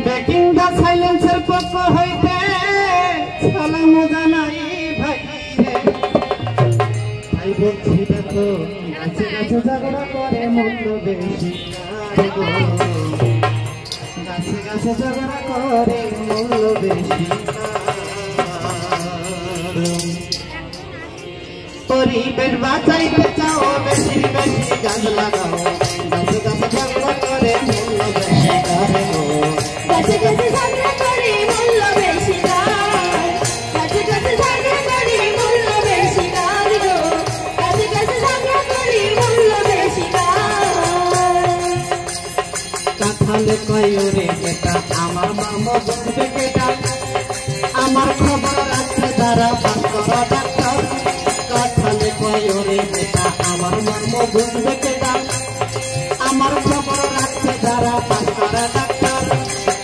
Baking দা সাইলেন্সের পক্ষ হইতে সালাম জানাই ভাই রে ভাই বলছি দেখো গাছে গাছে ঝগড়া করে মূল্য বেশি গাছে গাছে ঝগড়া করে মূল্য বেশি পরিবেশ বাঁচাইতে চাও বেশি বেশি গাছ লাগাও গাছে গাছে ঝগড়া করে মূল্য বেশি করে গাছে গাছে ঝগড়া করে মূল্য বেশি গাছে গাছে ঝগড়া করে মূল্য বেশি গাছে গাছে ঝগড়া করে মূল্য বেশি কাঁঠালে কয়রে কেটা আমার মামা বলবে কেটা আমার খবর রাখতে যারা পাস করা ডাক্তার কাঁঠালে কয়রে কেটা আমার মামা বলবে কেটা আমার খবর রাখতে যারা পাস করা ডাক্তার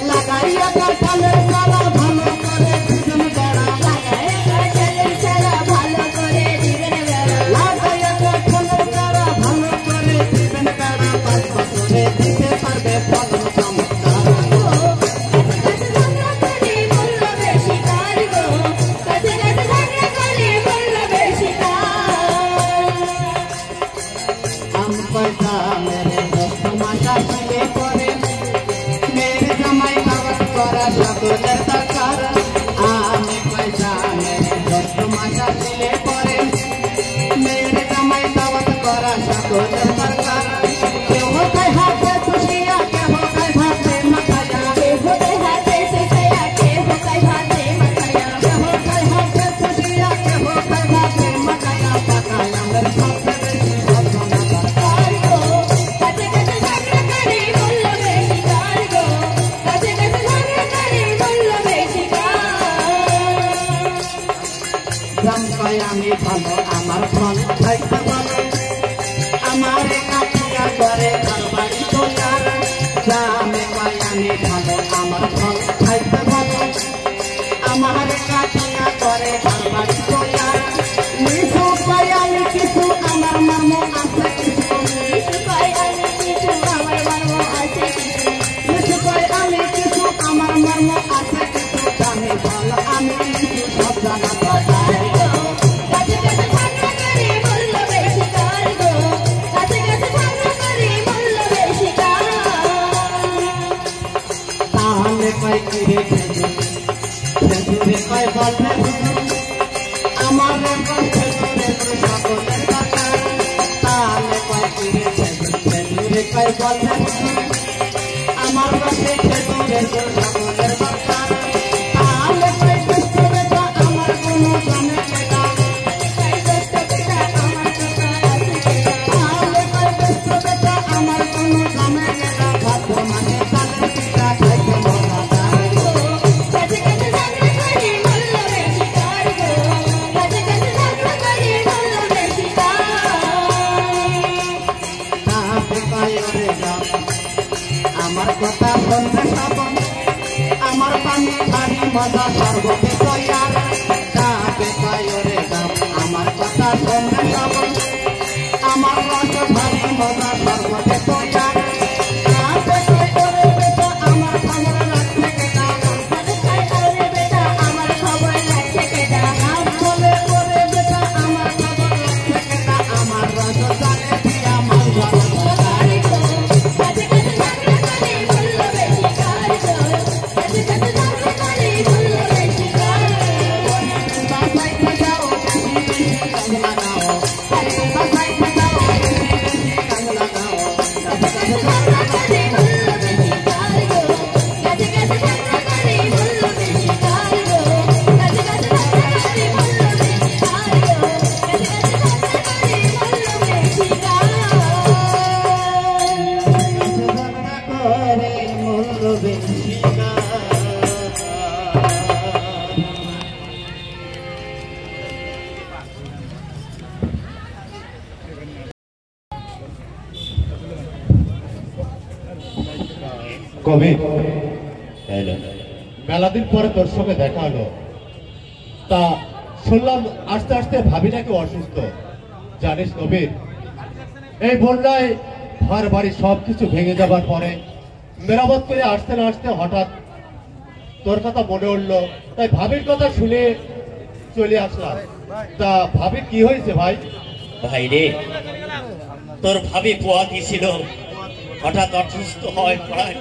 লাগাইয়া কাঁঠালের চারা ভালো করে দিবেন বেড়া লাগাইয়া কাঁঠালের চারা ভালো করে দিবেন বেড়া লাগাইয়া কাঁঠালের চারা ভালো করে দিবেন বেড়া 5 বছরে দিতে পারবে ফলন চমৎকার গাছে ঝগড়া করে মূল্য বেশি গাছে গাছে ঝগড়া করে মূল্য বেশি আম পয়সা মেরে দোস্ত মাতা সঙ্গে করে মেরে জামাই দাওয়াত করা সকলের দরকার আমি পয়সা মেরে দোস্ত মাতা সঙ্গে করে মেরে জামাই দাওয়াত করা সকলের দরকার কেউ তাই হাতে খুশিয়া কেউ তাই ভাতে মাথায়া কেহ তাই হাতে সুসায়া কেহ তাই ভাতে মাথায়া কেউ তাই হাতে খুশিয়া কেউ তাই ভাতে মাথায়া পাকায় আমার সবচেয়ে বেশি ভাবনা দরকার গাছে গাছে ঝগড়া করে মূল্য বেশি গাছে গাছে ঝগড়া করে মূল্য বেশি গ্রাম কয় আমি ভালো আমার ফল খাইতে ভালো আমার কাটিয়া করে ঘর বাড়ি তোলার গ্রামে কয় আমি ভালো আমার ফল খাইতে ভালো আমার কাটিয়া করে ঘর বাড়ি তোলার নিশু কয় আমি কিছু আমার মর্ম আছে কিছু কিছু কয় আমি কিছু আমার মর্ম আছে কিছু নিশু কয় আমি কিছু আমার মর্ম আছে কিছু জানি ভালো আমি কিছু সব জানা দরকার গাছে গাছে ঝগড়া করে মূল্য বেশি গাছে গাছে ঝগড়া করে মূল্য বেশি তাহলে কয় কিরে খেজুরে কয় বলবে আমার খেজুরে সকলের দরকার তাহলে কয় কিরে খেজুরে কয় বলবে আমার কাছে খেজুরে সকলের দরকার তাহলে কয় দুষ্ট বেটা আমার কোনো জানে কেটা তাই দোস্ত বেটা আমার কথা আছে তাহলে কয় দুষ্ট বেটা আমার কোনো জানে কেটা ভাদ্র মাসে চালের পিঠা খাইতে মজা তার গাছে গাছে ঝগড়া করে মূল্য বেশি গাছে গাছে ঝগড়া করে মূল্য বেশি তাহাতে কয়রে যাও আমার কথা শুনবে শ্রাবণ আমার পানি ভারী মজা সর্বতে তৈয়ার তাহাতে কয়রে যাও আমার কথা শুনবে শ্রাবণ আমার রস ভারী মজা সর্বতে তৈয়ার তাহাতে কয়রে বেটা আমার খবর রাখতে কেটা আরে বেটা আমার খবর লাগছে কেটা নাম বলে করে বেটা আমার খবর রাখতে কেটা আমার রস জানে দিয়া মাল ভালো গাছে গাছে ঝগড়া করে মূল্য বেশি গাছে গাছে ঝগড়া করে মূল্য বেশি বাসাইতে যাও বেশি বেশি কাজ লাগাও বাসাইতে যাও বেশি বেশি কাজ লাগাও গাছে ঝগড়া করে মূল্য বেশি গাছে গাছে ঝগড়া করে মূল্য বেশি গাছে গাছে ঝগড়া করে মূল্য বেশি গাছে গাছে ঝগড়া করে মূল্য বেশি কবি মেলা দিন পরে তোর সঙ্গে দেখা হলো তা শুনলাম আস্তে আস্তে ভাবি নাকি অসুস্থ জানিস কবির এই বন্যায় ঘর বাড়ি সবকিছু ভেঙে যাবার পরে মেরামত করে আসতে না আসতে হঠাৎ তোর কথা মনে উঠলো, তাই ভাবির কথা শুনে চলে আসলাম। তা ভাবির কি হয়েছে ভাই? ভাই রে, তোর ভাবি পোয়াতি ছিল, হঠাৎ অসুস্থ হয় পড়ায়,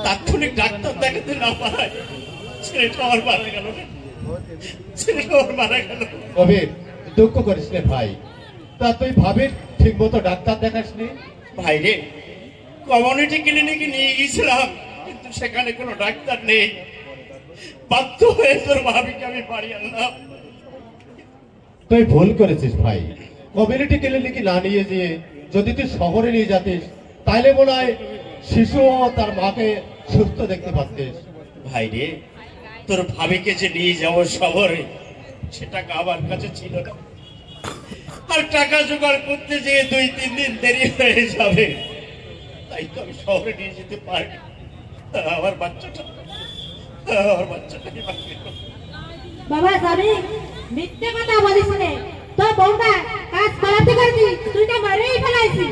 তাৎক্ষণিক ডাক্তার দেখাতে না পারায় ছেলেটা আমার মারা গেল রে। ছেলেটা আমার মারা গেল। কবির, দুঃখ করিস রে ভাই। তা তুই ভাবির ঠিক মতো ডাক্তার দেখাসনি? ভাই রে, কমিউনিটি ক্লিনিকে নিয়ে গিয়েছিলাম, কিন্তু সেখানে কোনো ডাক্তার নেই। বাধ্য হয়ে তোর ভাবিকে আমি বাড়ি আনলাম। তুই ভুল করেছিস ভাই। কমিউনিটি ক্লিনিকে না নিয়ে যেয়ে যদি তুই শহরে নিয়ে যাতিস, তাইলে মনে হয় শিশু ও তার মাকে সুস্থ দেখতে পারতিস। ভাই রে, তোর ভাবিকে যে নিয়ে যাবো শহরে, সে টাকা আমার কাছে ছিল না। আর টাকা জোগাড় করতে যেয়ে 2-3 দিন দেরি হয়ে যাবে, তাই তো আমি শহরে নিয়ে যেতে পারি। আমার বাচ্চাটাকে বাবা যাবি, মিথ্যে কথা বলিস নে। তোর বউটা কাজ করাতে পারবি, তুই তো মারেই ফেলাইছি।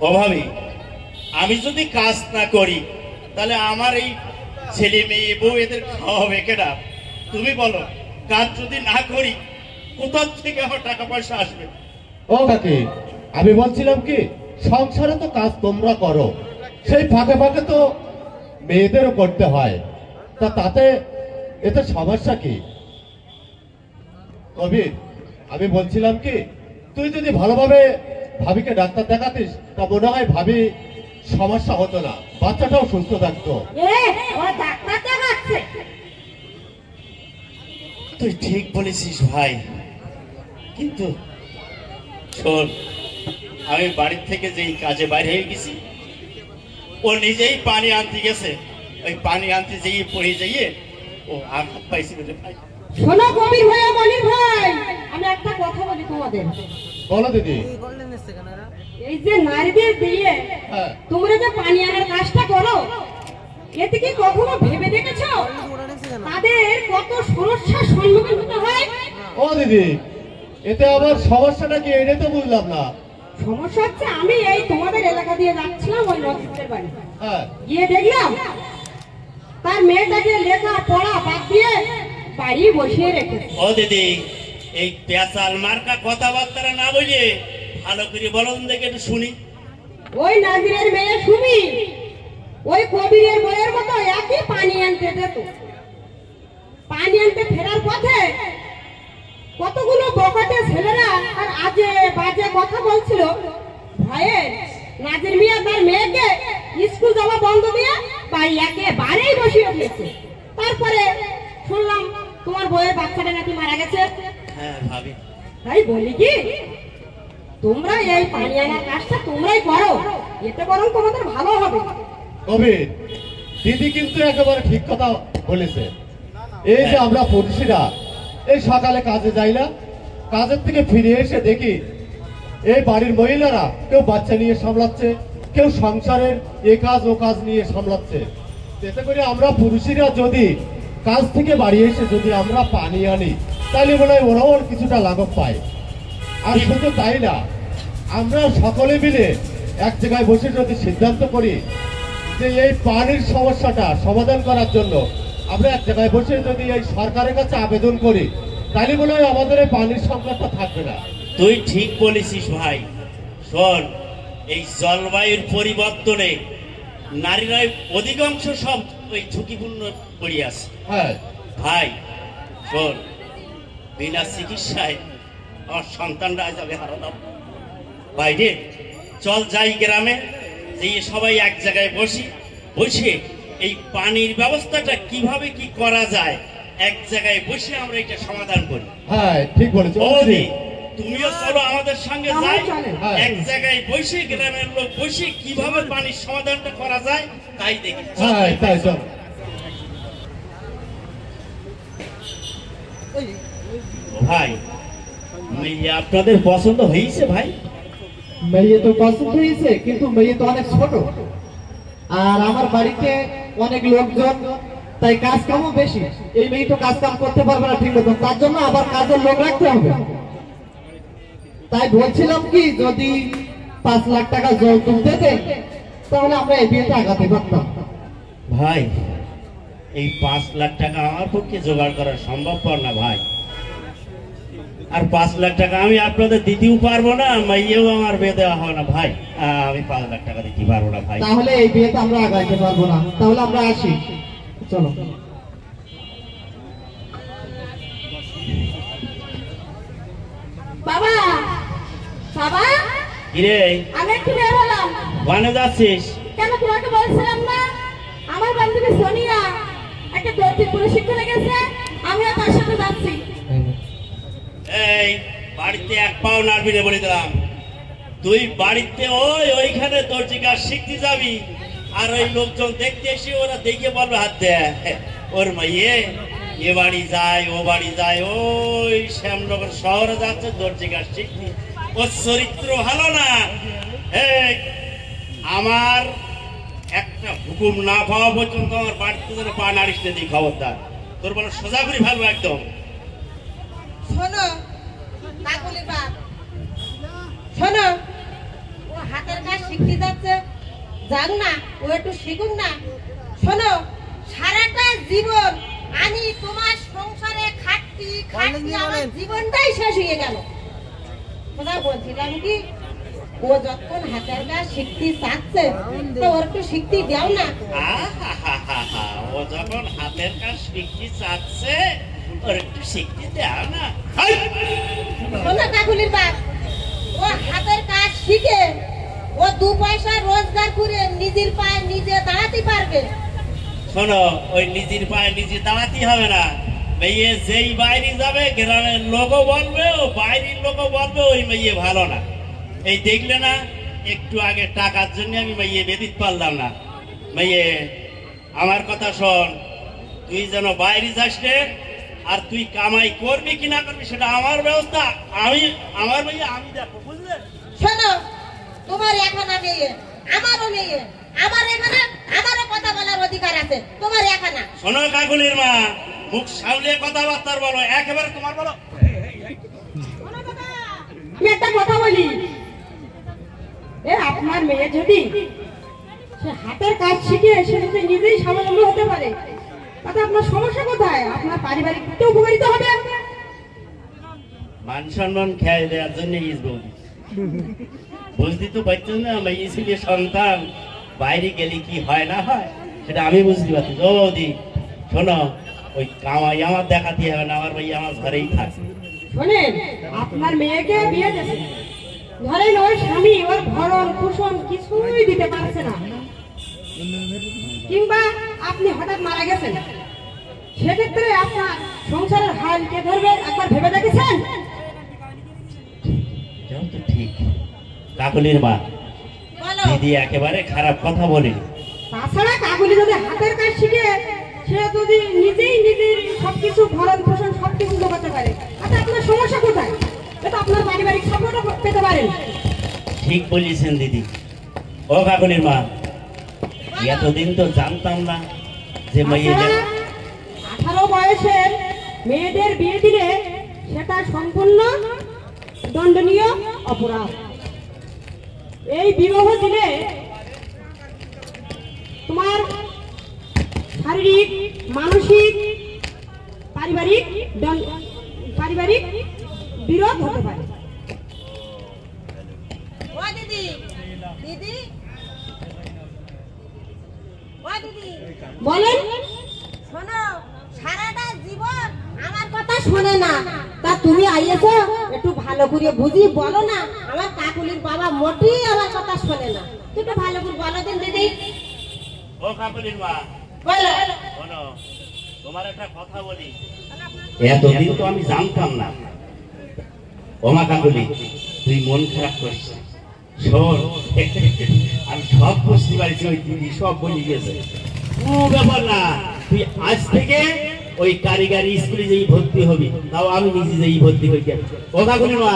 ও ভাবি, আমি যদি কাজ না করি তাহলে আমার এই ছেলে মেয়ে বউ এদের খাওয়াবে কেনা? তুমি বলো, কাজ যদি না করি কোথা থেকে আমার টাকা পয়সা আসবে? ও কাকি, আমি বলছিলাম কি, সংসারে তো কাজ তোমরা করো, সেই ফাঁকে ফাঁকে তো মেয়েদেরও করতে হয়। তা তাতে এতে সমস্যা কি? কবির, আমি বলছিলাম কি, তুই যদি ভালোভাবে ভাবিকে ডাক্তার দেখাতিস, তা মনে হয় ভাবি সমস্যা হতো না, বাচ্চাটাও সুস্থ থাকতো। ও ডাক্তার দেখাচ্ছে। তুই ঠিক বলেছিস ভাই, কিন্তু শোন, আমি বাড়ির থেকে যেই কাজে বাইরে হয়ে গেছি, ও নিজেই পানি আনতে গেছে। ওই পানি আনতে যেয়ে পড়ে যাইয়ে ও আঘাত পাইছিল রে ভাই। শোনো কবির ভাই, মনির ভাই, আমি একটা কথা বলি তোমাদের। বলো দিদি। এই যে নারীদের দিয়ে হ্যাঁ। তোমরা যে পানি আনার কাজটা করো, এতে কি কখনো ভেবে দেখেছো তাদের কত সমস্যার সম্মুখীন হতে হয়? ও দিদি, এতে আবার সমস্যাটা কি, এটা তো বুঝলাম না। সমস্যা হচ্ছে, আমি এই তোমাদের এলাকা দিয়ে যাচ্ছিলাম ওই নদীর বাড়ি, হ্যাঁ। গিয়ে দেখলাম তার মেয়েটাকে লেখা পড়া বাদ দিয়ে বাড়ি বসিয়ে রেখেছে। ও দিদি, এই পেঁচাল মার্কা কথাবার্তা না বলে ভালো করে বলুন দেখে একটু শুনি। ওই নাজিরের মেয়ে সুমি ওই কবিরের বইয়ের মতো একই পানি আনতে যেত। পানি আনতে ফেরার পথে কতগুলো বকাটে ছেলেরা আর আজে বাজে কথা বলছিল। ভয়ে নাজির মিয়া তার মেয়েকে স্কুল যাওয়া বন্ধ দিয়ে বাড়ি একেবারেই বসিয়ে দিয়েছে। তারপরে শুনলাম তোমার বইয়ের বাচ্চাটা নাকি মারা গেছে। হ্যাঁ ভাবি, তাই বলি কি, তোমরা এই পানি আনার কাজটা তোমরাই করো, এতে বরং তোমাদের ভালো হবে। কবির, দিদি কিন্তু একেবারে ঠিক কথা বলেছে। এই যে আমরা পুরুষেরা এই সকালে কাজে যাই না, কাজের থেকে ফিরে এসে দেখি এই বাড়ির মহিলারা কেউ বাচ্চা নিয়ে সামলাচ্ছে, কেউ সংসারের এ কাজ ও কাজ নিয়ে সামলাচ্ছে। এতে করে আমরা পুরুষেরা যদি কাজ থেকে বাড়ি এসে যদি আমরা পানি আনি, তাহলে মনে হয় ওরাও কিছুটা লাঘব পায়। আর শুধু তাই না, আমরা সকলে মিলে এক জায়গায় বসে যদি সিদ্ধান্ত করি যে এই পানির সমস্যাটা সমাধান করার জন্য আমরা এক জায়গায় বসে যদি এই সরকারের কাছে আবেদন করি, তাহলে মনে হয় আমাদের এই পানির সংকটটা থাকবে না। তুই ঠিক বলেছিস ভাই। শোন, এই জলবায়ুর পরিবর্তনে নারীরাই অধিকাংশ সব ওই ঝুঁকিপূর্ণ পড়ে আছে। হ্যাঁ ভাই শোন, বিনা চিকিৎসায় আমার সন্তানরা যাবে হারালাম। বাইরে চল যাই গ্রামে, যে সবাই এক জায়গায় বসে এই পানির ব্যবস্থাটা কিভাবে কি করা যায়, এক জায়গায় বসে আমরা এটা সমাধান করি। হ্যাঁ ঠিক বলেছো। তুমিও চলো আমাদের সঙ্গে যাই, এক জায়গায় বসে গ্রামের লোক বসে কিভাবে পানির সমাধানটা করা যায় তাই দেখি। হ্যাঁ তাই চল। ভাই, মেয়ে আপনাদের পছন্দ হয়েছে? ভাই মেয়ে তো পছন্দ হয়েছে, কিন্তু মেয়ে তো অনেক ছোট, আর আমার বাড়িতে অনেক লোকজন, তাই কাজ কামও বেশি। এই মেয়ে তো কাজ কাম করতে পারবে না ঠিক মতো, তার জন্য আবার কাজের লোক রাখতে হবে। তাই বলছিলাম কি, যদি 5 লাখ টাকা যৌতুক দিতেন তাহলে আমরা এই বিয়েটা আগাতে পারতাম। ভাই, এই 5 লাখ টাকা আমার পক্ষে জোগাড় করা সম্ভবপর না ভাই। আর 5 লাখ টাকা আমি আপনাদের দিতেও পারবো না, মাইয়েও আমার বিয়ে দেওয়া হয় না ভাই। আমি 5 লাখ টাকা দিতে পারবো না ভাই। তাহলে এই বিয়েতে আমরা আগাইতে পারবো না, তাহলে আমরা আসি, চলো। বাবা বাবা কিরে আমি একটু বের হলাম। ওখানে যাচ্ছিস? কেন তোমাকে বলছিলাম না আমার বান্ধবী সোনিয়া একটা দর্জির প্রশিক্ষণে গেছে, আমিও তার সাথে যাচ্ছি। এই বাড়িতে এক পাও নাড়বি না বলে দিলাম। তুই বাড়িতে ওইখানে দর্জি কাজ শিখতে যাবি, আর ওই লোকজন দেখতে এসে ওরা দেখে বলবে হাত দেয় ওর মাইয়ে এ বাড়ি যায় ও বাড়ি যায়, ওই শ্যামনগর শহরে যাচ্ছে দর্জি কাজ শিখতে। ওর চরিত্র ভালো না। এই আমার একটা হুকুম না পাওয়া পর্যন্ত আমার বাড়িতে যেন পা নাড়িস না, দিই খবরদার। তোর বলো সোজা করে ফেলবো একদম। শোনো কাকুলি বাপ, শোনো ও হাতের কাজ শিখতে যাচ্ছে, যাক না ও একটু শিখুক না। শোনো সারাটা জীবন আমি তোমার সংসারে খাটতি খাটতি আমার জীবনটাই শেষ হয়ে গেল। কথা বলছিলাম কি ও যখন হাতের কাজ শিখতে চাচ্ছে তো ওর একটু শিখতে দাও না। ও যখন হাতের কাজ শিখতে চাচ্ছে ওর একটু শিখতে দাও না। শোনো কাকুলির বাপ, ও হাতের কাজ শিখে ও 2 পয়সা রোজগার করে নিজের পায়ে নিজে দাঁড়াতে পারবে। শোনো ওই নিজের পায়ে নিজে দাঁড়াতে হবে না। মেয়ে যেই বাইরে যাবে গ্রামের লোকও বলবে, ও বাইরের লোকও বলবে ওই মেয়ে ভালো না। এই দেখলে না একটু আগে টাকার জন্য আমি মেয়ে বেদিত পারলাম না। মেয়ে আমার কথা শোন, তুই যেন বাইরে যাস রে, আর তুই কামাই করবি কি না করবি সেটা আমার ব্যবস্থা, আমি আমার মেয়ে আমি দেখো, বুঝলে? শোনো তোমার এখানে মেয়ে আমারও মেয়ে, আমার এখানে আমারও কথা বলার অধিকার আছে, তোমার এখানে। শোনো কাকুলির মা, মুখ সামলে কথাবার্তা বলো, একেবারে তোমার বলো। আমি একটা কথা বলি, আপনার মেয়ে যদি সে হাতের কাজ শিখে সে যদি নিজেই স্বাবলম্বী হতে পারে তাতে আপনার সমস্যা কোথায়? আপনার পারিবারিক উপকারিতা হবে। মান সম্মান খেয়াল দেওয়ার জন্য বুঝতে তো পারছো না, মেয়ে ছেলে সন্তান বাইরে গেলে কি হয় না হয় সেটা আমি বুঝতে পারছি। বৌদি শোনো, ওই কামাই আমার দেখাতে হবে না, আমার মেয়ে আমার ঘরেই থাকে। শোনেন, আপনার মেয়েকে বিয়ে দেবে, ধরেন ওর স্বামী ওর ভরণ পোষণ কিছুই দিতে পারছে না, কিংবা আপনি হঠাৎ মারা গেছেন, সেক্ষেত্রে আপনার সংসারের হাল কে ধরবে একবার ভেবে দেখেছেন? ঠিক কাকুলির মা, বলো দিদি একেবারে খারাপ কথা বলেনি। তাছাড়া কাকুলি যদি হাতের কাজ শিখে সে যদি নিজেই নিজের সবকিছু ভরণ পোষণ সবকিছু জোগাতে পারে তাতে আপনার সমস্যা কোথায়? এটা আপনার পারিবারিক সাপোর্টও পেতে পারেন। ঠিক বলেছেন দিদি। ও কাকুলির মা, এতদিন তো জানতাম না যে মেয়ে 18 বয়সের মেয়েদের বিয়ে দিলে সেটা সম্পূর্ণ দণ্ডনীয় অপরাধ। এই বিবাহ দিলে তোমার শারীরিক, মানসিক, পারিবারিক বিরোধ হতে পারে। ও দিদি, দিদি, ও দিদি, বলেন। শোনো সারাটা জীবন আমার কথা শোনে না, তা তুমি আইয়েছো একটু ভালো করে বুঝি বলো না। আমার কাকুলির বাবা মোটেই আমার কথা শোনে না, তুই একটু ভালো করে বলো দিন দিদি। ও কাকুলির মা, বলো শোনো, তোমার একটা কথা বলি, এতদিন তো আমি জানতাম না। ওমা কাকুলি, তুই মন খারাপ করিস না। শোন, আমি সব বুঝতে পারছি, ওই দিদি সব বলে গেছে, কোনো ব্যাপার না। তুই আজ থেকে ওই কারিগরি স্কুলে যেই ভর্তি হবি, তাও আমি নিজে যেই ভর্তি হই। ও কাকুলির মা,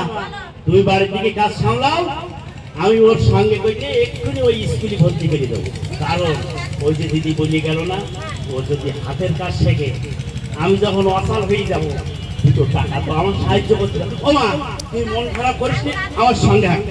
তুমি বাড়ির দিকে কাজ সামলাও, আমি ওর সঙ্গে কইতে এক্ষুনি ওই স্কুলে ভর্তি করে দেবো। কারণ ওই যে দিদি বলে গেল না, ও যদি হাতের কাজ শেখে, আমি যখন অচল হয়ে যাবো, দুটো টাকা তো আমার সাহায্য করতে হবে। ও মা, তুই মন খারাপ করিস না, আমার সঙ্গে হাঁট।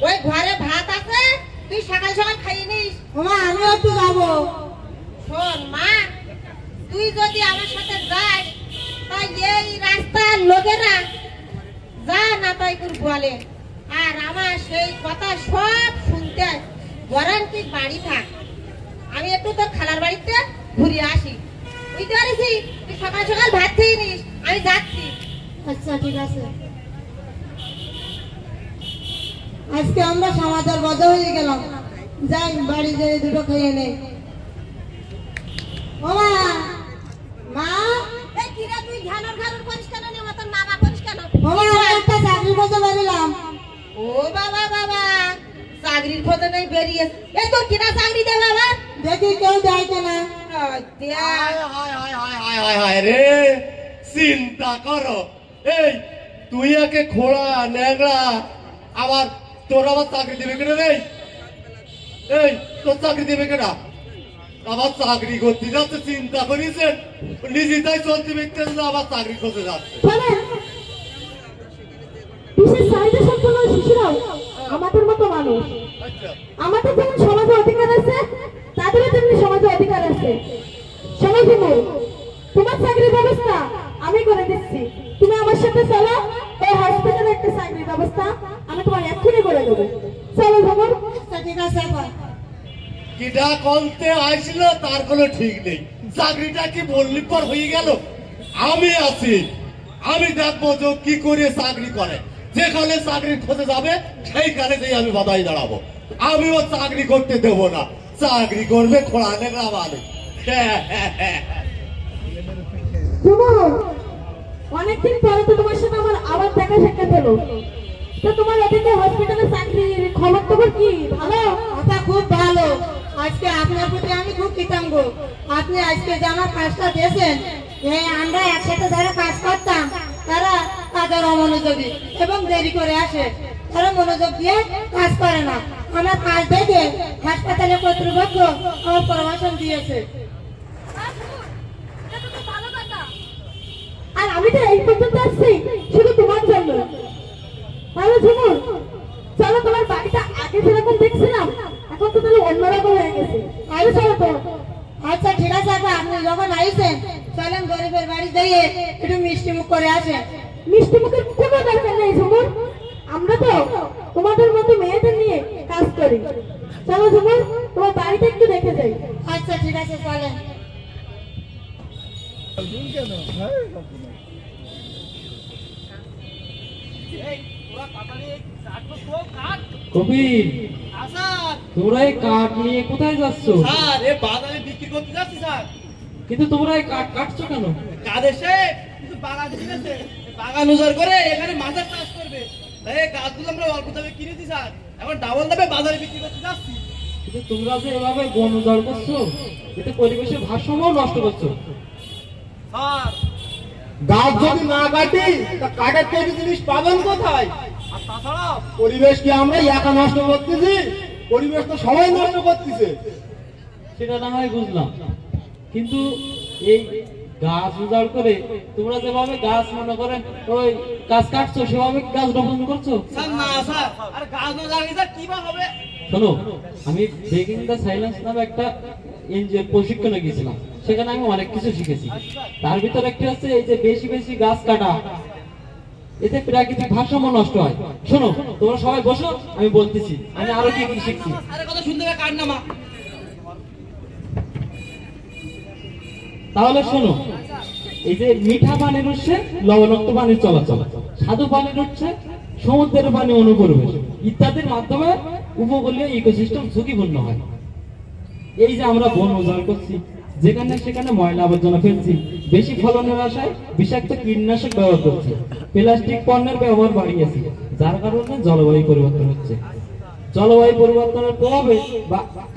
ওই ঘরে ভাত আছে, তুই সকাল সকাল খাইয়ে নিস। মা আমিও একটু যাবো। শোন মা, তুই যদি আমার সাথে যাস তাই এই রাস্তার লোকেরা যা না তাই করে বলে, আর আমার সেই কথা সব শুনতে বরং তুই বাড়ি থাক, আমি একটু তোর খালার বাড়িতে ঘুরে আসি। বুঝতে পারিস? তুই সকাল সকাল ভাত খেয়ে নিস, আমি যাচ্ছি। আচ্ছা ঠিক আছে। আজকে আমরা সমাজের বদ্ধ হয়ে গেলাম, যাই বাড়ি যেয়ে দুটো খেয়ে নেই। ও মা, মা, এই কিরা তুই ঘানর ঘানর করিস কেন? নে মতন মামা করিস কেন? ও মা, আমি একটা চাকরি করতে পারিলাম। ও বাবা বাবা, চাকরির খোঁজে নেই বেরিয়ে। এই তোর কিনা চাকরি দে বাবা? দেখি কেউ দেয় কিনা। দেখ, হায় হায় রে, চিন্তা করো। এই তুই একে খোড়া ন্যাংরা, আবার তোর আবার চাকরি দেবে কেনা রে? এই তোর চাকরি দেবে কেনা? আবার চাকরি করতে যাচ্ছে, চিন্তা করিছেন? নিজে তাই চলতে বেরতে আবার চাকরি করতে যাচ্ছে। বিশেষ চাহিদা সম্পন্ন শিশুরাও আমাদের মতো মানুষ। আচ্ছা, আমাদের যেমন সমাজে অধিকার আছে, তাদেরও তেমনি সমাজে অধিকার আছে। সমাজ তোমার চাকরির ব্যবস্থা আমি করে দিচ্ছি, তুমি আমার সাথে চলো। এই হসপিটালে একটা চাকরির ব্যবস্থা আমি তোমার এক্ষুনি করে দেবো। চলো খবর। ঠিক আছে। কিটা কলতে আসলো তার কোনো ঠিক নেই। চাকরিটা কি বললি পর হয়ে গেল? আমি আছি, আমি দেখবো যে কি করে চাকরি করে। যেখানে চাকরি খোঁজে যাবে সেইখানে যেই আমি বাধাই দাঁড়াবো। আমিও চাকরি করতে দেব না, চাকরি করবে খোড়া নেগড়া মানুষ। অনেকদিন পরে তো তোমার সাথে আমার আবার দেখা সাক্ষাৎ হলো। তো তোমার ওদিকে হসপিটালে চাকরির খবর টবর কি? ভালো? আচ্ছা, খুব ভালো। আজকে আপনার প্রতি আমি খুব কৃতজ্ঞ। আপনি আজকে যে আমার কাজটা দিয়েছেন, এই আমরা একসাথে যারা কাজ করতাম তারা তাদের অমনোযোগী এবং দেরি করে আসে, তারা মনোযোগ দিয়ে কাজ করে না। আমার কাজ দেখে হাসপাতালের কর্তৃপক্ষ আমার প্রমোশন দিয়েছে। আর আমি তো এই পর্যন্ত আসছি শুধু তোমার জন্য। তাহলে ঝুমুর, চলো তোমার বাড়িটা আগে যেরকম দেখছিলাম এখন তো তাহলে অন্যরকম হয়ে গেছে। আরে চলো তো। আচ্ছা ঠিক আছে, আপনি যখন আইছেন চলেন গরিবের বাড়ি দিয়ে একটু মিষ্টি মুখ করে আসেন। মিষ্টি মুখের কোনো দরকার নেই ঝুমুর, আমরা তো তোমাদের মতো মেয়েদের নিয়ে কাজ করি। চলো ঝুমুর, তোমার বাড়িটা একটু দেখে যাই। আচ্ছা ঠিক আছে, চলেন। কবির, তোমরা এই কাঠ নিয়ে কোথায় যাচ্ছ? স্যার, এ বাজারে বিক্রি করতে যাচ্ছি স্যার। কিন্তু তোমরা এই কাঠ কাটছো কেন? কাজ এসে কিন্তু বাগান কিনেছে, বাগান উজাড় করে এখানে মাছের চাষ করবে। তাই এই গাছগুলো আমরা অল্প দামে কিনেছি স্যার, এখন ডাবল দামে বাজারে বিক্রি করতে যাচ্ছি। কিন্তু তোমরা যে এভাবে বন উজাড় করছো, এতে পরিবেশের ভারসাম্য নষ্ট করছো। স্যার, গাছ যদি না কাটি তা কাঠের তৈরি জিনিস পাবেন কোথায়? আর তাছাড়াও পরিবেশ কি আমরা একা নষ্ট করতেছি? পরিবেশ তো সবাই নষ্ট করতেছে। সেটা না হয় বুঝলাম, কিন্তু এই গাছ উজাড় করে তোমরা যেভাবে গাছ মনে করেন ওই গাছ কাটছো, সেভাবে গাছ রোপণ করছো। স্যার না স্যার, আর গাছ না লাগিয়ে স্যার কি বা হবে? শোনো, আমি ব্রেকিং দ্য সাইলেন্স নামে একটা এনজিওর প্রশিক্ষণে গিয়েছিলাম, সেখানে আমি অনেক কিছু শিখেছি। তার ভিতরে একটি হচ্ছে এই যে বেশি বেশি গাছ কাটা, এতে প্রাকৃতিক ভারসাম্য নষ্ট হয়। শোনো, তোমরা সবাই বসো, আমি বলতেছি আমি আরো কি কি শিখছি। আরে কথা শুনতে কার নামা? তাহলে শোনো, এই যে মিঠা পানির উৎসে লবণাক্ত পানির চলাচল, স্বাদু পানির উৎসে সমুদ্রের পানি অনুপরিবেশ ইত্যাদির মাধ্যমে উপকূলীয় ইকোসিস্টেম ঝুঁকিপূর্ণ হয়। এই যে আমরা বন উজাড় করছি, যেখানে সেখানে ময়লা আবর্জনা ফেলছি, বেশি ফলনের আশায় বিষাক্ত কীটনাশক ব্যবহার করছি, প্লাস্টিক পণ্যের ব্যবহার বাড়িয়েছি, যার কারণে জলবায়ু পরিবর্তন হচ্ছে। জলবায়ু পরিবর্তনের প্রভাবে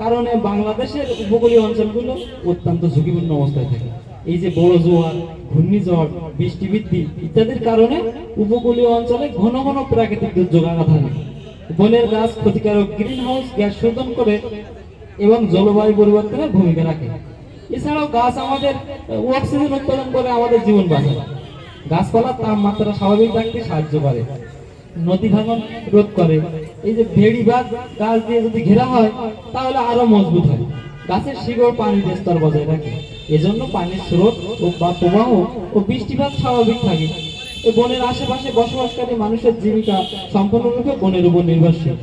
কারণে বাংলাদেশের উপকূলীয় অঞ্চলগুলো অত্যন্ত ঝুঁকিপূর্ণ অবস্থায় থাকে। এই যে বড় জোয়ার, ঘূর্ণিঝড়, বৃষ্টি বৃদ্ধি ইত্যাদির কারণে উপকূলীয় অঞ্চলে ঘন ঘন প্রাকৃতিক দুর্যোগ আঘাত হানে। বনের গাছ ক্ষতিকারক গ্রিন হাউস গ্যাস শোধন করে এবং জলবায়ু পরিবর্তনের ভূমিকা রাখে। এছাড়াও গাছ আমাদের অক্সিজেন উৎপাদন করে আমাদের জীবন বাঁচায়। গাছপালা তাপমাত্রা স্বাভাবিক রাখতে সাহায্য করে, নদী ভাঙন রোধ করে এই যে ভেড়িবাগ গাছ দিয়ে যদি ঘেরা হয় তাহলে আরো মজবুত হয়। গাছের শিকড় পানির স্তর বজায় রাখে, এজন্য পানির স্রোত বা প্রবাহ ও বৃষ্টিপাত স্বাভাবিক থাকে। এই বনের আশেপাশে বসবাসকারী মানুষের জীবিকা সম্পূর্ণরূপে বনের উপর নির্ভরশীল।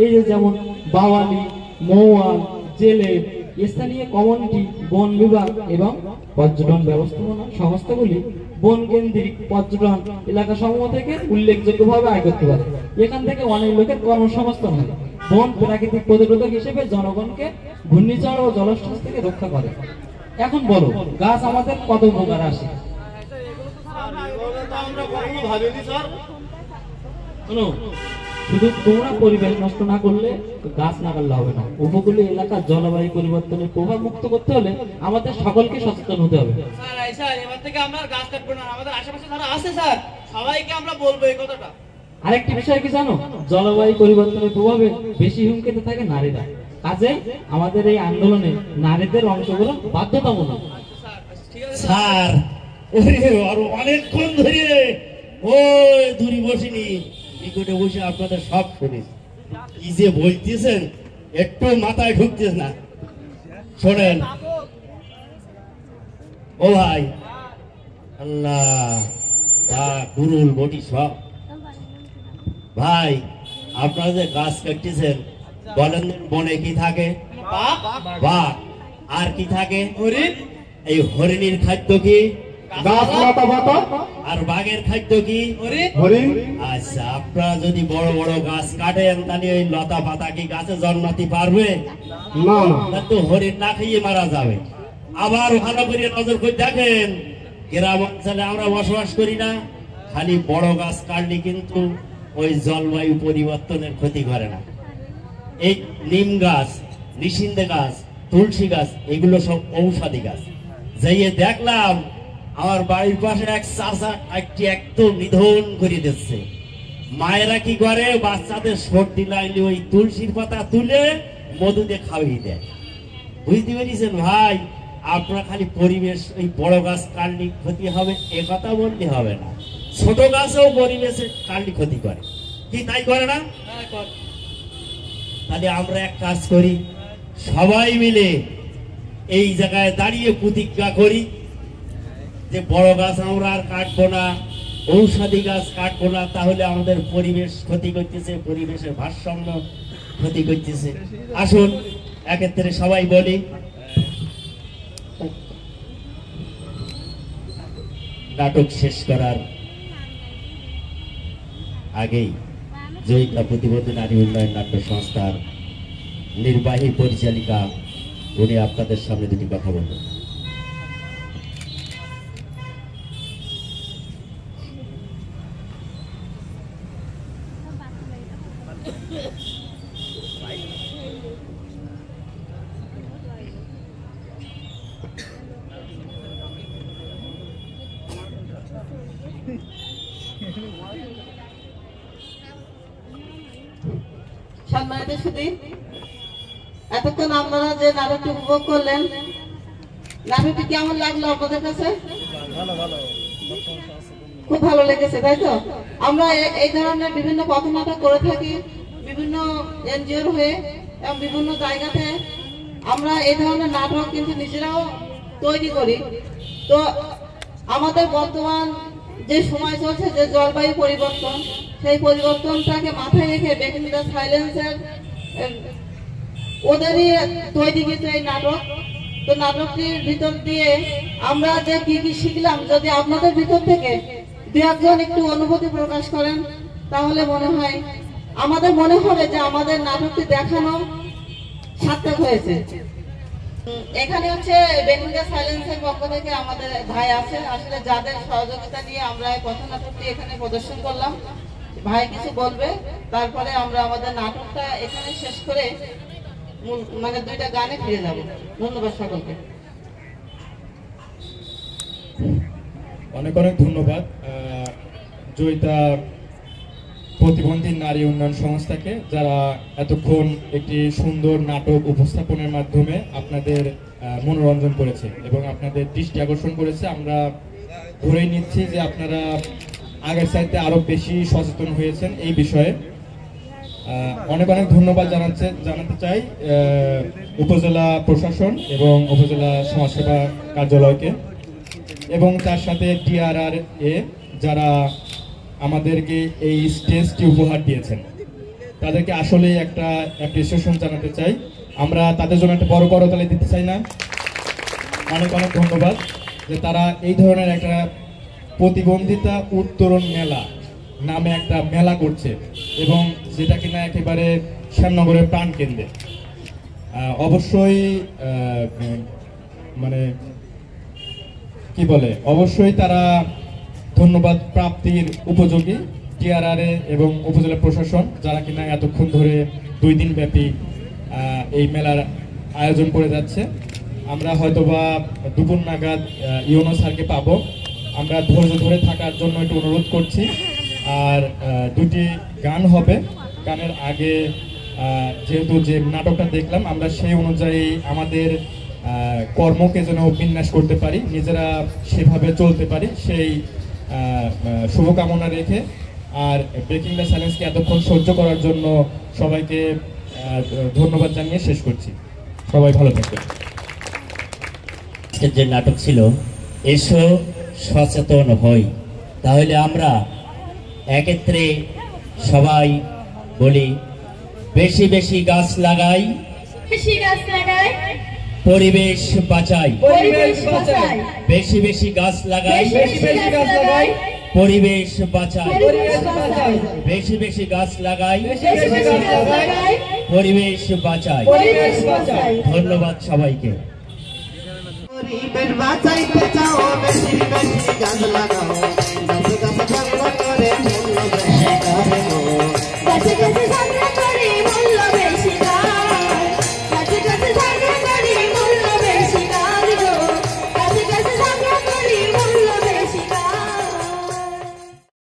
এই যে যেমন বাওয়ালি, মৌয়া, জেলে, স্থানীয় কমিউনিটি, বন বিভাগ এবং পর্যটন ব্যবস্থাপনা সংস্থাগুলি বন কেন্দ্রিক পর্যটন এলাকা সমূহ থেকে উল্লেখযোগ্যভাবে আয় করতে পারে। এখান থেকে অনেক লোকের কর্মসংস্থান হয়। বন প্রাকৃতিক প্রতিরোধক হিসেবে জনগণকে ঘূর্ণিঝড় ও জলোচ্ছ্বাস থেকে রক্ষা করে। এখন বলো, গাছ আমাদের কত উপকার আসে? শোনো, শুধু তোমরা পরিবেশ নষ্ট না করলে গাছ না কাটলে হবে না। উপকূলীয় এলাকার জলবায়ু পরিবর্তনের প্রভাব মুক্ত করতে হলে আমাদের সকলকে সচেতন হতে হবে। স্যার এবার থেকে আমরা গাছ কাটবো না। আমাদের আশেপাশে যারা আছে স্যার সবাইকে আমরা বলবো এই কথাটা। আরেকটি বিষয় কি জানো? জলবায়ু পরিবর্তনের প্রভাবে বেশি হুমকিতে থাকে নারীরা। কাজে আমাদের এই আন্দোলনে নারীদের অংশগ্রহণ বাধ্যতামূলক। স্যার ওরে আরো অনেকক্ষণ ধরে ওই দূরে বসিনি, নিকটে বসে আপনাদের সব শুনেছি। কি যে বলতেছেন একটু মাথায় ঢুকতেছে না। শোনেন ও ভাই, আল্লাহ তা কুরুল বটি সব ভাই, আপনারা যে গাছ কাটতেছেন বলেন বনে কি থাকে? বাঘ। আর কি থাকে? হরিণ। এই হরিণীর খাদ্য কি? গাছ লতা পাতা। আর বাঘের খাদ্য কি? হরিণ। আচ্ছা, আপনারা যদি বড় বড় গাছ কাটেন তাহলে ওই লতা পাতা কি গাছে জন্মাতে পারবে? না না। তা তো হরিণ না খেয়ে মারা যাবে। আবার ভালো করে নজর করে দেখেন, গ্রাম অঞ্চলে আমরা বসবাস করি না, খালি বড় গাছ কাটলে কিন্তু ওই জলবায়ু পরিবর্তনের ক্ষতি করে না। এই নিম গাছ, নিশিন্দে গাছ, তুলসী গাছ, এগুলো সব ঔষধি গাছ। যাইয়ে দেখলাম আমার বাড়ির পাশে এক চাচা একটি একদম নিধন করে দিচ্ছে। মায়েরা কি করে, বাচ্চাদের সর্দি লাগলে ওই তুলসীর পাতা তুলে মধু দিয়ে খাওয়িয়ে দেয়। বুঝতে পেরেছেন ভাই? আপনার খালি পরিবেশ ওই বড় গাছ কাটলে ক্ষতি হবে এ কথা বললে হবে না, ছোট গাছও পরিবেশে কাটলে ক্ষতি করে। কি তাই করে না? তাহলে আমরা এক কাজ করি, সবাই মিলে এই জায়গায় দাঁড়িয়ে প্রতিজ্ঞা করি যে বড় গাছ আমরা আর কাটবো না, ঔষধি গাছ কাটবো না। তাহলে আমাদের পরিবেশ ক্ষতি করতেছে, পরিবেশের ভারসাম্য ক্ষতি করতেছে। আসুন এক্ষেত্রে সবাই বলি। নাটক শেষ করার আগেই জয়িতা প্রতিবন্ধী নারী উন্নয়ন নাট্য সংস্থার নির্বাহী পরিচালিকা উনি আপনাদের সামনে দুটি কথা বলবেন। সম্মানিত সুধী, এতক্ষণ আপনারা যে নাটকটি উপভোগ করলেন, নাটকটি কেমন লাগলো আপনাদের কাছে? খুব ভালো লেগেছে, তাই তো? আমরা এই ধরনের বিভিন্ন পথনাটক করে থাকি বিভিন্ন এনজিওর হয়ে এবং বিভিন্ন জায়গাতে আমরা এই ধরনের নাটক কিন্তু নিজেরাও তৈরি করি। তো আমাদের বর্তমান যে সময় চলছে, যে জলবায়ু পরিবর্তন, সেই পরিবর্তনটাকে মাথায় রেখে বেকিং দ্য সাইলেন্সের ওদেরই তৈরি কিন্তু এই নাটক। তো নাটকটির ভিতর দিয়ে আমরা যে কি কি শিখলাম, যদি আপনাদের ভিতর থেকে দু একজন একটু অনুভূতি প্রকাশ করেন, তাহলে মনে হয় আমাদের মনে হবে যে আমাদের নাটকটি দেখানো সার্থক হয়েছে। এখানে হচ্ছে বেকিং দ্য সাইলেন্সের পক্ষ থেকে আমাদের ভাই আছে, আসলে যাদের সহযোগিতা নিয়ে আমরা এই পথনাটকটি এখানে প্রদর্শন করলাম। ভাই কিছু বলবে, তারপরে আমরা আমাদের নাটকটা এখানে শেষ করে মানে দুইটা গানে ফিরে যাব। ধন্যবাদ সকলকে। অনেক অনেক ধন্যবাদ জয়িতা প্রতিবন্ধী নারী উন্নয়ন সংস্থাকে, যারা এতক্ষণ একটি সুন্দর নাটক উপস্থাপনের মাধ্যমে আপনাদের মনোরঞ্জন করেছে এবং আপনাদের দৃষ্টি আকর্ষণ করেছে। আমরা ধরেই নিচ্ছি যে আপনারা আগের চাইতে আরো বেশি সচেতন হয়েছেন এই বিষয়ে। অনেক অনেক ধন্যবাদ জানাতে চাই উপজেলা প্রশাসন এবং উপজেলা সমাজসেবা কার্যালয়কে এবং তার সাথে DRRA যারা আমাদেরকে এই স্টেজটি উপহার দিয়েছেন, তাদেরকে আসলে একটা অ্যাপ্রিসিয়েশন জানাতে চাই। আমরা তাদের জন্য একটা বড় করতালি দিতে চাই না? অনেক অনেক ধন্যবাদ যে তারা এই ধরনের একটা প্রতিবন্ধিতা উত্তরণ মেলা নামে একটা মেলা করছে এবং যেটা কিনা একেবারে শ্যামনগরের প্রাণ কেন্দ্রে। অবশ্যই মানে কি বলে, অবশ্যই তারা ধন্যবাদ প্রাপ্তির উপযোগী DRRA এবং উপজেলা প্রশাসন যারা কিনা এতক্ষণ ধরে 2 দিন ব্যাপী এই মেলার আয়োজন করে যাচ্ছে। আমরা হয়তোবা দুপুর নাগাদ ইউনো স্যারকে পাবো, আমরা ধৈর্য ধরে থাকার জন্য একটু অনুরোধ করছি। আর 2টি গান হবে, গানের আগে যেহেতু যে নাটকটা দেখলাম আমরা সেই অনুযায়ী আমাদের কর্মকে যেন বিন্যাস করতে পারি, নিজেরা সেভাবে চলতে পারি, সেই শুভকামনা রেখে আর ব্রেকিং দ্য সাইলেন্সকে এতক্ষণ সহ্য করার জন্য সবাইকে ধন্যবাদ জানিয়ে শেষ করছি। সবাই ভালো থাকবেন। যে নাটক ছিল এসো সচেতন হই, তাহলে আমরা একত্রে সবাই বলি বেশি বেশি গাছ লাগাই, বেশি গাছ লাগাই, পরিবেশ বাঁচাই, পরিবেশ বাঁচাই, বেশি বেশি গাছ লাগাই, বেশি বেশি গাছ লাগাই, পরিবেশ বাঁচাই, পরিবেশ বাঁচাই, বেশি বেশি গাছ লাগাই, বেশি বেশি গাছ লাগাই, পরিবেশ বাঁচাই। পরিবেশ বাঁচাই। ধন্যবাদ সবাইকে। পরিবেশ বাঁচাইতে চাও, বেশি বেশি গাছ লাগাও।